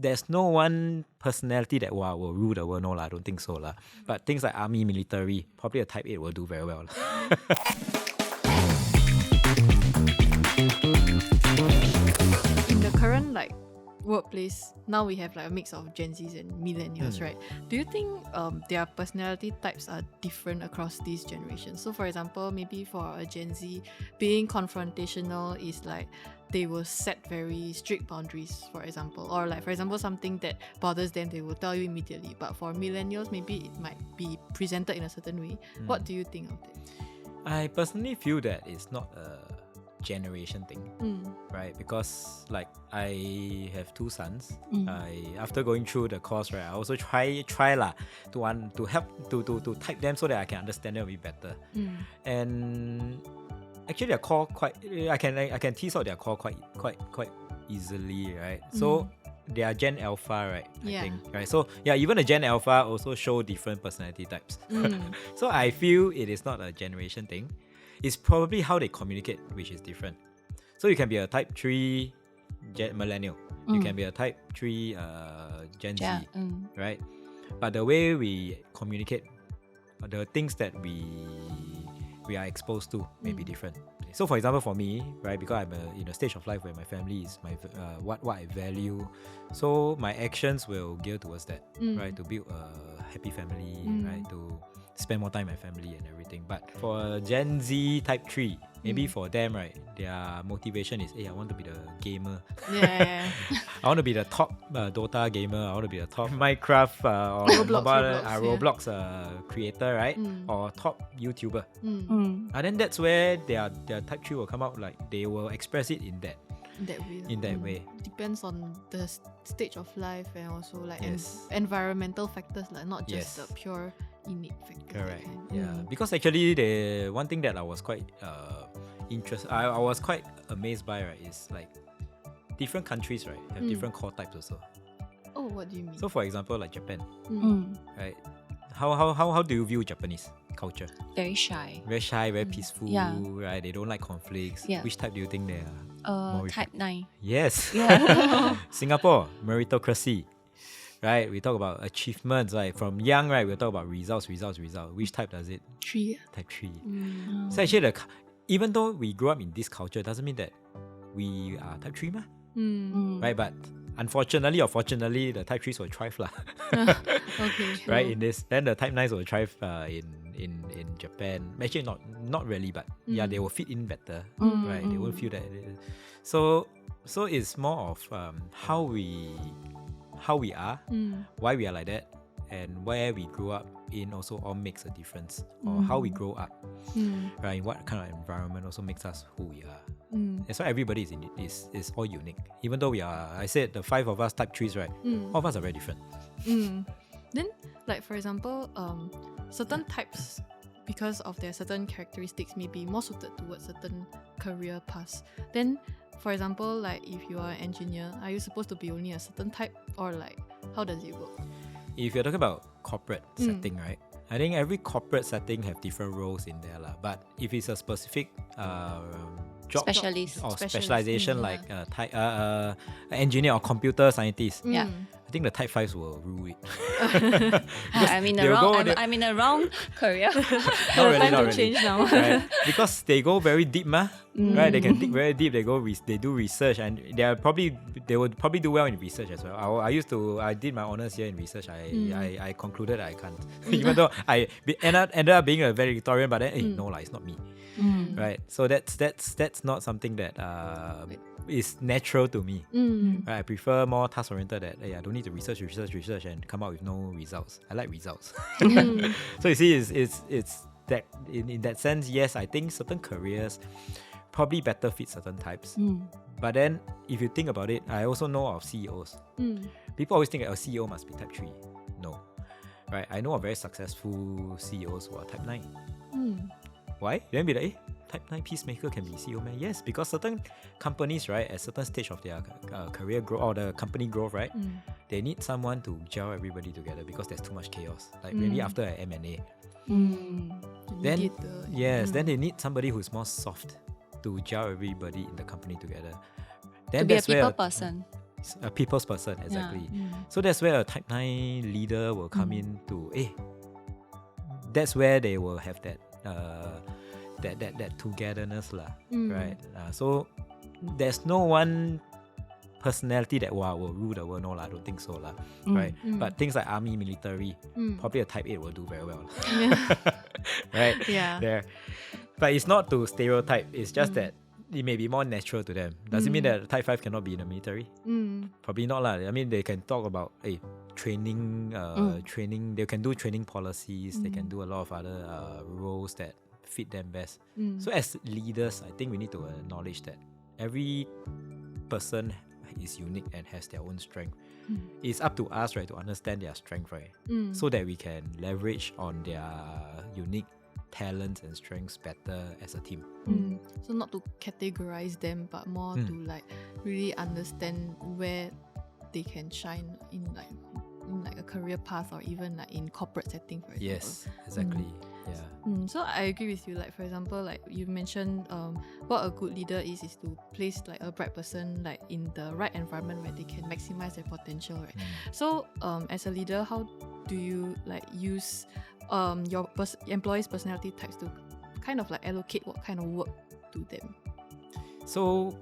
there's no one personality that will rule the world. No, I don't think so. But things like army, military, probably a type 8 will do very well. In the current workplace, now we have a mix of Gen Zs and millennials, right? Do you think their personality types are different across these generations? So for example, maybe for a Gen Z, being confrontational is they will set very strict boundaries, for example. Or for example, something that bothers them, they will tell you immediately. But for millennials, maybe it might be presented in a certain way. What do you think of that? I personally feel that it's not a generation thing, right? Because I have 2 sons. After going through the course, right, I also try to help to type them so that I can understand them a bit better. And actually, their core I can tease out their core quite easily, right? So they are Gen Alpha, right? I think, right? So even the Gen Alpha also show different personality types. So I feel it is not a generation thing. It's probably how they communicate, which is different. So you can be a type 3 millennial. You can be a type 3 Gen Z, right? But the way we communicate, the things that we are exposed to may be different. So for example, for me, right, because I'm in a stage of life where my family is what I value, so my actions will gear towards that, right? To build a happy family, right? To spend more time with my family and everything. But for Gen Z type 3, maybe for them, right, their motivation is, hey, I want to be the gamer. Yeah. I want to be the top Dota gamer. I want to be the top Minecraft or Roblox creator, right? Or top YouTuber. And then that's where their type 3 will come out. They will express it in that way. Depends on the stage of life and also environmental factors, not just the pure innate factors. Correct. Because actually the one thing that I was quite I was quite amazed by, right, is different countries, right, have different core types also. Oh, what do you mean? So for example, Japan, right? How do you view Japanese culture? Very shy. Very shy, very peaceful, right? They don't like conflicts. Which type do you think they are? Type 9. Yes. Singapore, meritocracy. Right, we talk about achievements, right? From young, right, we'll talk about results. Which type does it? 3. Type 3. So actually, even though we grew up in this culture, it doesn't mean that we are type 3, right? But unfortunately or fortunately, the type 3s will thrive, Okay, sure. right? In this, then the type 9s will thrive in Japan. Actually, not really, but they will fit in better, right? They won't feel that. So it's more of how we are, why we are like that, and where we grew up in also all makes a difference, or how we grow up, right? What kind of environment also makes us who we are. That's why everybody is all unique. Even though I said the 5 of us type 3s, right? All of us are very different. Then, for example, certain types, because of their certain characteristics, may be more suited towards certain career paths. Then, for example, if you are an engineer, are you supposed to be only a certain type, or how does it work? If you're talking about corporate setting, right? I think every corporate setting have different roles in there, but if it's a specific job Specialist. or specialization, engineer or computer scientist, I think the type 5s will rule it. I'm in the wrong career. Not really. Change now. Right? Because they go very deep, right? They can dig very deep. They do research, and they would probably do well in research as well. I did my honors here in research. I concluded I can't, even though I ended up being a valedictorian. But then, no, it's not me. Right? So that's not something that is natural to me. Right? I prefer more task oriented. That I don't need to research and come out with no results. I like results. So you see, it's that in that sense, yes, I think certain careers probably better fit certain types. But then if you think about it, I also know of CEOs. People always think that a CEO must be type 3. No. Right? I know of very successful CEOs who are type 9. Why? Then be like, type 9 peacemaker can be CEO, man. Yes, because certain companies, right, at certain stage of their career growth or the company growth, right, they need someone to gel everybody together because there's too much chaos. Maybe after an M&A. Then then they need somebody who's more soft to gel everybody in the company together. Then to be a people person. It's a people's person, exactly. So that's where a type 9 leader will come in to, that's where they will have that togetherness lah, right? So there's no one personality that will rule the world. No lah, I don't think so lah, right? But things like army, military, probably a type 8 will do very well, right? Yeah. There, but it's not to stereotype. It's just that it may be more natural to them. Does it mean that type 5 cannot be in the military? Probably not lah. I mean, they can talk about training. They can do training policies. They can do a lot of other roles that fit them best. So as leaders, I think we need to acknowledge that every person is unique and has their own strength. It's up to us, right, to understand their strength, right, so that we can leverage on their unique talents and strengths better as a team. So not to categorize them, but more to like really understand where they can shine in like a career path or even like in corporate setting, for example. Yes, exactly. Yeah. So I agree with you. Like for example, like you mentioned, what a good leader is to place like a bright person like in the right environment where they can maximize their potential, right? So as a leader, how do you like use your employees' personality types to kind of like allocate what kind of work to them? So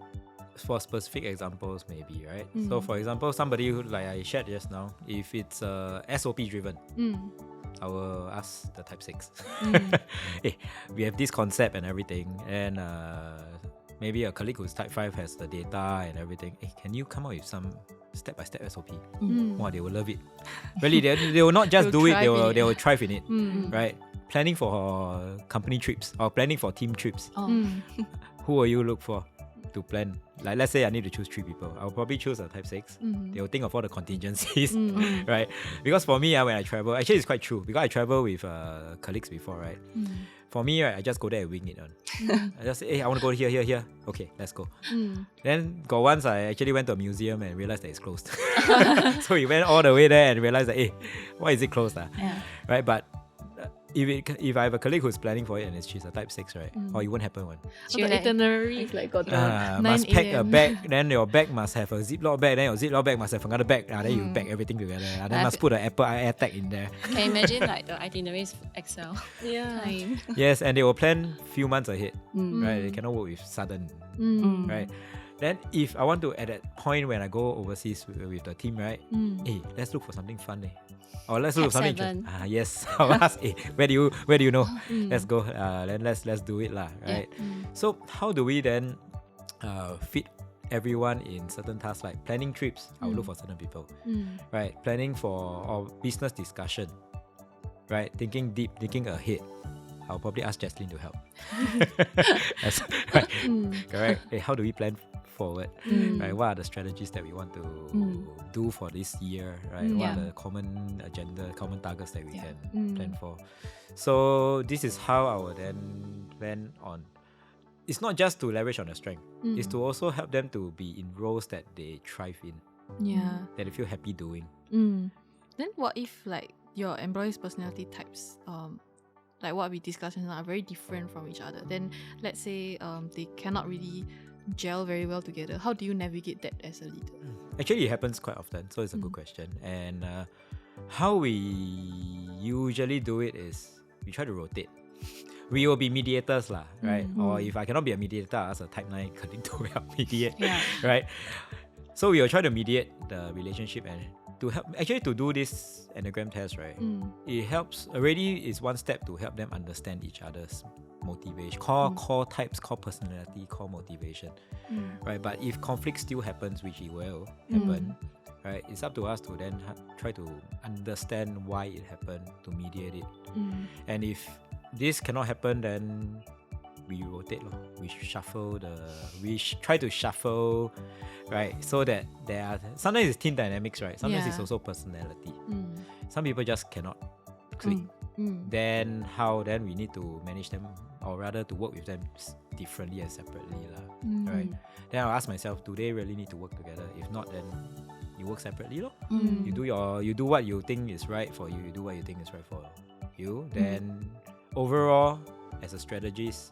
for specific examples, maybe, right? So for example, somebody who, like I shared just now, if it's SOP driven, I will ask the type 6. Hey, we have this concept and everything, and maybe a colleague who's type 5 has the data and everything. Hey, can you come up with some step-by-step SOP? Wow, they will love it. Really, they will not just do it, they will thrive in it, right? Planning for company trips or planning for team trips. Who will you look for to plan? Like, let's say I need to choose 3 people. I'll probably choose a type 6. They will think of all the contingencies, right? Because for me, when I travel, actually it's quite true, because I travel with colleagues before, right? For me, right, I just go there and wing it on. I just say, hey, I want to go here. Okay, let's go. Then got once I actually went to a museum and realized that it's closed. So we went all the way there and realized that, hey, why is it closed? Right? But if I have a colleague who's planning for it and she's a type 6, right? Or it won't happen one. So the itinerary is like got the must pack a bag, then your bag must have a Ziploc bag, then your Ziploc bag must have another bag, then you pack everything together. Then must put an Apple AirTag in there. Can you imagine like the itineraries Excel? Time. Yes, and they will plan few months ahead, right? They cannot work with sudden, right? Then if I want to, at that point when I go overseas with the team, right? Hey, let's look for something fun. Or let's look for something interesting. Yes, I'll ask, hey, where do you know? Let's go. Then let's do it lah, right? So how do we then fit everyone in certain tasks, like planning trips? I will look for certain people, right? Planning for or business discussion, right? Thinking deep, thinking ahead. I'll probably ask Jaslyn to help. Right? Correct. Hey, how do we plan forward? Right? What are the strategies that we want to do for this year? Right? What are the common agenda, common targets that we can plan for? So this is how I will then plan on. It's not just to leverage on their strength. It's to also help them to be in roles that they thrive in. That they feel happy doing. Then what if like your employees' personality types, like what we discussed now, are very different from each other? Then let's say they cannot really gel very well together. How do you navigate that as a leader? Actually, it happens quite often, so it's a good question. And how we usually do it is we try to rotate. We will be mediators lah, right? Or if I cannot be a mediator, I'll ask a type 9 colleague to help mediate, right? So we will try to mediate the relationship and to help, actually to do this Enneagram test, right? It helps, already is one step to help them understand each other's motivation, core types, core personality, core motivation, right? But if conflict still happens, which it will happen, right? It's up to us to then try to understand why it happened, to mediate it. And if this cannot happen, then we rotate, we try to shuffle, right? So that there are, sometimes it's team dynamics, right? Sometimes it's also personality. Some people just cannot click. Then we need to manage them, or rather to work with them differently and separately, right? Then I'll ask myself, do they really need to work together? If not, then you work separately, You do what you think is right for you. You do what you think is right for you. Then overall, as a strategist,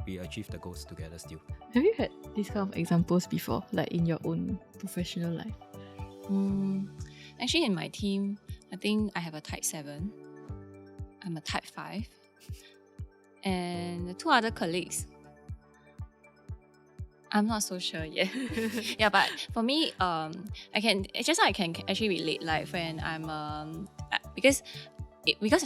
we achieve the goals together still. Have you had these kind of examples before, like in your own professional life? Actually, in my team, I think I have a type 7. I'm a type 5. And the 2 other colleagues, I'm not so sure yet. Yeah, but for me, I can actually relate, like when I'm because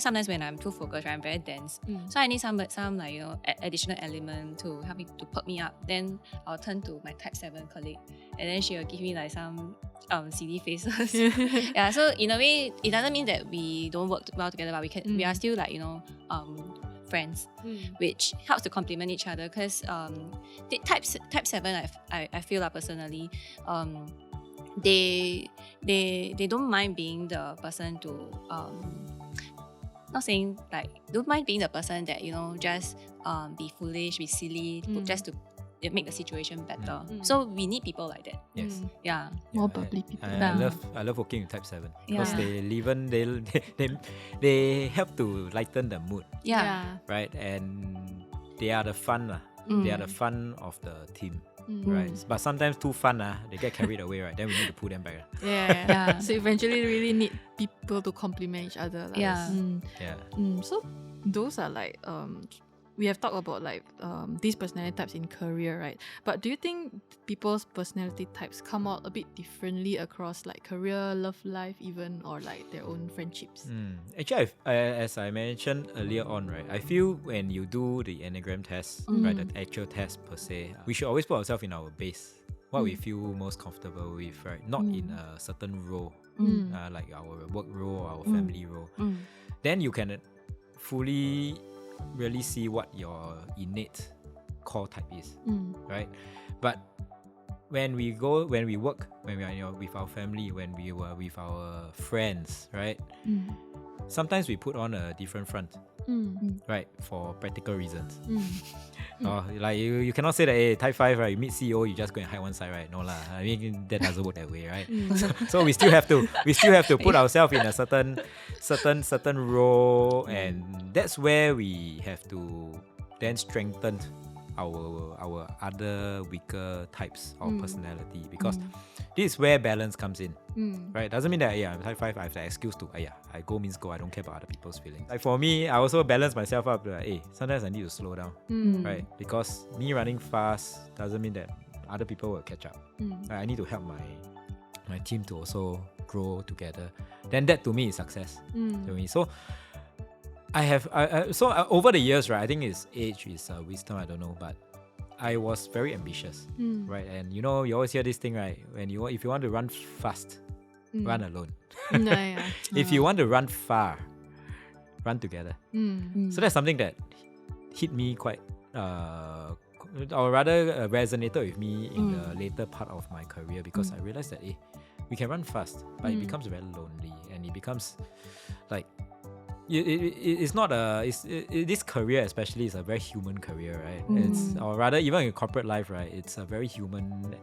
sometimes when I'm too focused, right, I'm very dense. So I need some like, you know, additional element to help me to perk me up. Then I'll turn to my type 7 colleague, and then she will give me like some silly faces. Yeah, so in a way, it doesn't mean that we don't work well together, but we are still, like, you know, friends, which helps to complement each other. Because the type 7, I feel like personally, they don't mind being the person to not saying like don't mind being the person that, you know, just be foolish, be silly, just to make the situation better. So we need people like that. Yes. Yeah. More bubbly people. I love working with type 7 because they help to lighten the mood. Yeah. Right, and they are the fun. They are the fun of the team. Right, but sometimes too fun, they get carried away, right? Then we need to pull them back. Yeah. So eventually, you really need people to complement each other. Like. Yeah. So those are like we have talked about like these personality types in career, right? But do you think people's personality types come out a bit differently across like career, love life, even, or like their own friendships? Actually, as I mentioned earlier on, right, I feel when you do the Enneagram test, right, the actual test per se, we should always put ourselves in our base, what we feel most comfortable with, right? Not in a certain role, like our work role, our family role. Then you can fully really see what your innate core type is, right? But when we work, when we are with our family, when we were with our friends, right? Sometimes we put on a different front, right? For practical reasons. Like you cannot say that, hey, type 5, right? You meet CEO, you just go and hide one side, right? No lah. I mean, that doesn't work that way, right? So we still have to put ourselves in a certain role, and that's where we have to then strengthen our other weaker types of personality, because this is where balance comes in, right? Doesn't mean that I'm type 5, I have the excuse to I go means go, I don't care about other people's feelings. Like for me, I also balance myself up, like, hey, sometimes I need to slow down, right? Because me running fast doesn't mean that other people will catch up. I need to help my team to also grow together. Then that to me is success. To me. So over the years, right, I think it's age is wisdom, I don't know, but I was very ambitious, right? And you know, you always hear this thing, right? If you want to run fast, run alone. If you want to run far, run together. So that's something that hit me quite, or rather resonated with me in the later part of my career, because I realized that we can run fast, but it becomes very lonely, and it becomes like, it's not this career especially is a very human career, right? It's, or rather, even in corporate life, right, it's a very human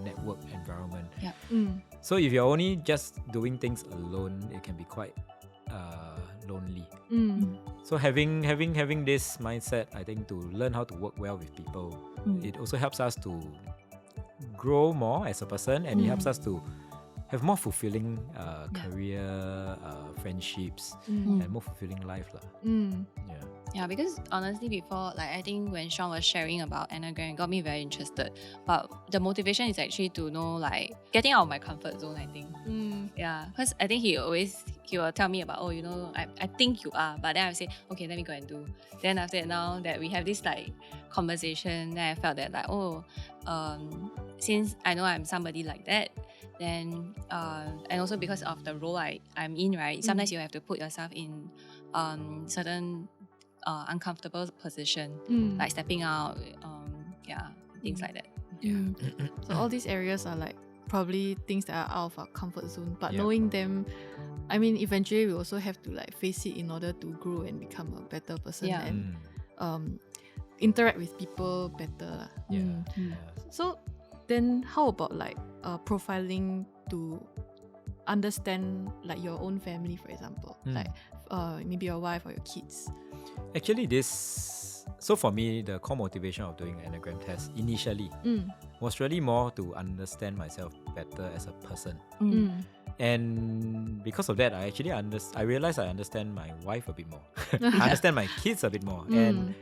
network environment. So if you're only just doing things alone, it can be quite lonely. So having this mindset, I think, to learn how to work well with people, it also helps us to grow more as a person, and it helps us to have more fulfilling career, friendships, and more fulfilling life. Yeah, because honestly, before, like, I think when Sean was sharing about Enneagram, it got me very interested. But the motivation is actually to know, like, getting out of my comfort zone, I think. Yeah, because I think he will tell me about, you know, I think you are, but then I would say, okay, let me go and do. Then after that, now that we have this like conversation, then I felt that like, since I know I'm somebody like that, then and also because of the role I'm in, right, sometimes you have to put yourself in certain uncomfortable position, like stepping out, things like that. So all these areas are like probably things that are out of our comfort zone, but knowing them, I mean, eventually we also have to like face it in order to grow and become a better person and interact with people better. So then how about like profiling to understand like your own family, for example, like maybe your wife or your kids? Actually, so for me, the core motivation of doing an Enneagram test initially was really more to understand myself better. better as a person. And because of that, I actually I realized I understand my wife a bit more. I understand my kids a bit more. And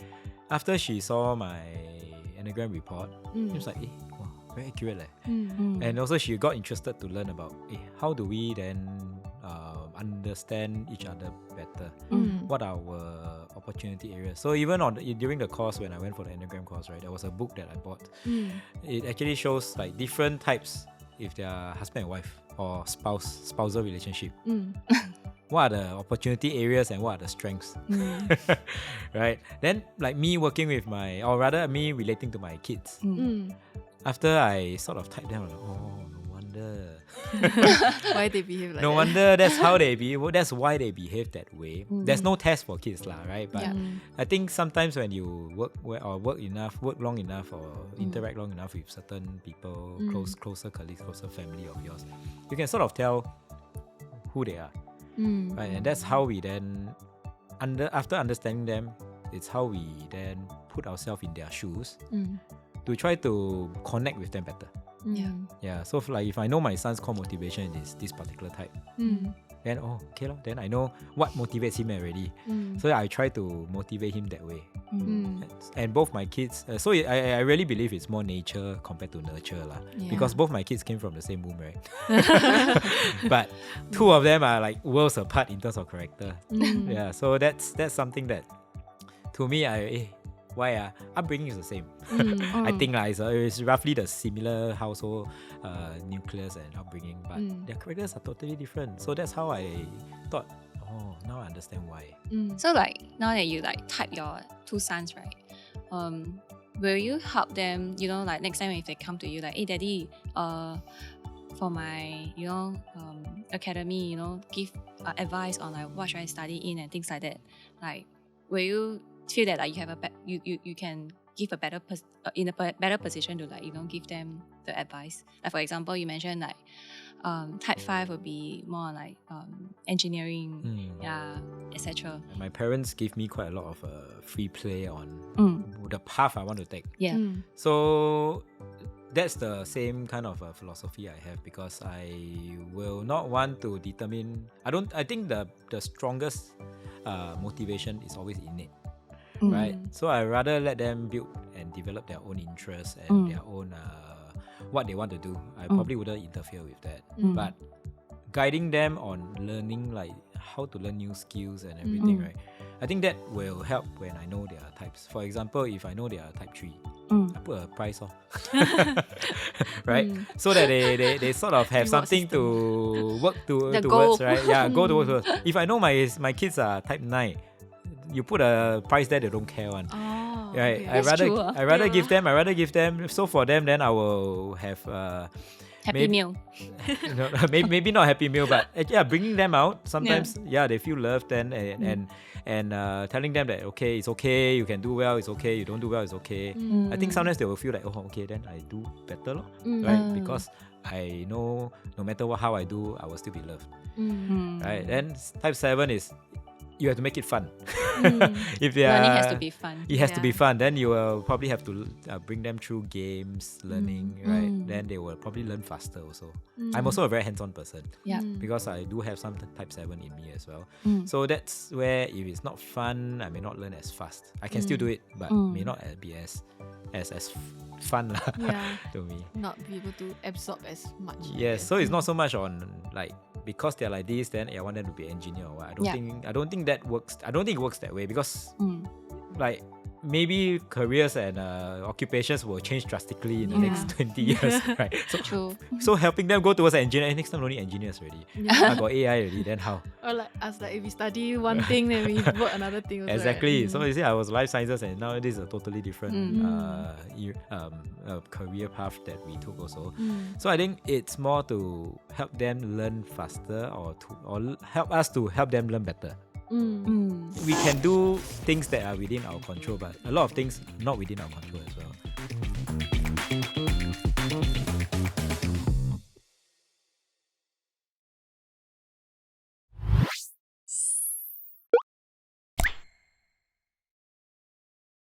after she saw my Enneagram report, she was like, wow, very accurate. And also she got interested to learn about how do we then understand each other better. What are our opportunity areas? So even during the course, when I went for the Enneagram course, right, there was a book that I bought. It actually shows like different types if they are husband and wife or spousal relationship. What are the opportunity areas and what are the strengths? Right? Then like me working with me relating to my kids. After I sort of typed them, like, oh, no wonder. Why they behave like no that. wonder that's how they behave. That's why they behave that way. There's no test for kids, right? But I think sometimes when you work long enough, or interact long enough with certain people, closer colleagues, closer family of yours, you can sort of tell who they are. Right? And that's how we then, after understanding them, it's how we then put ourselves in their shoes to try to connect with them better. Yeah. So if I know my son's core motivation is this particular type, then then I know what motivates him already. So I try to motivate him that way. And both my kids, so I really believe it's more nature compared to nurture because both my kids came from the same womb, right? But two of them are like worlds apart in terms of character. Yeah. So that's something that to me why upbringing is the same. I think it's roughly the similar household nucleus and upbringing, but their characters are totally different. So that's how I thought, now I understand why. So like now that you like type your two sons, right? Will you help them, like next time if they come to you like, hey daddy, for my academy, give advice on like what should I study in and things like that. Like, will you feel that like you have you can give in a better position to like give them the advice? Like for example, you mentioned like type 5 would be more like engineering, etc. My parents gave me quite a lot of free play on the path I want to take. So that's the same kind of philosophy I have, because I will not want to determine. I think the strongest motivation is always innate. Right? So I rather let them build and develop their own interests and their own what they want to do. I probably wouldn't interfere with that. But guiding them on learning, like how to learn new skills and everything, right? I think that will help when I know their types. For example, if I know they are type 3, I put a price off. Right? So that they sort of have something to work towards, right? Yeah, go towards. If I know my kids are type 9, you put a price there, they don't care one. Right? Okay. I rather give them. So for them, then I will have happy meal. maybe not happy meal, but bringing them out sometimes. They feel loved and telling them that it's okay, you can do well, it's okay, you don't do well, it's okay. I think sometimes they will feel like then I do better, right? Because I know no matter how I do, I will still be loved. Right? Then type 7 is, you have to make it fun. If learning has to be fun. It has to be fun. Then you will probably have to bring them through games, learning, right? Then they will probably learn faster also. I'm also a very hands-on person. Because I do have some type 7 in me as well. So that's where if it's not fun, I may not learn as fast. I can still do it, but may not be as fun to me. Not be able to absorb as much. Yes, so it's not so much on like, because they're like this, then I want them to be engineer or what. I don't think that works. I don't think it works that way, because like maybe careers and occupations will change drastically in the next 20 years, right? So, True. So helping them go towards engineering, next time only engineers already. I got AI already, then how? Or like us, like if we study one thing, then we work another thing also, exactly. Right? So you see, I was life sciences, and now this is a totally different career path that we took also. So I think it's more to help them learn faster, or help us to help them learn better. We can do things that are within our control, but a lot of things not within our control as well.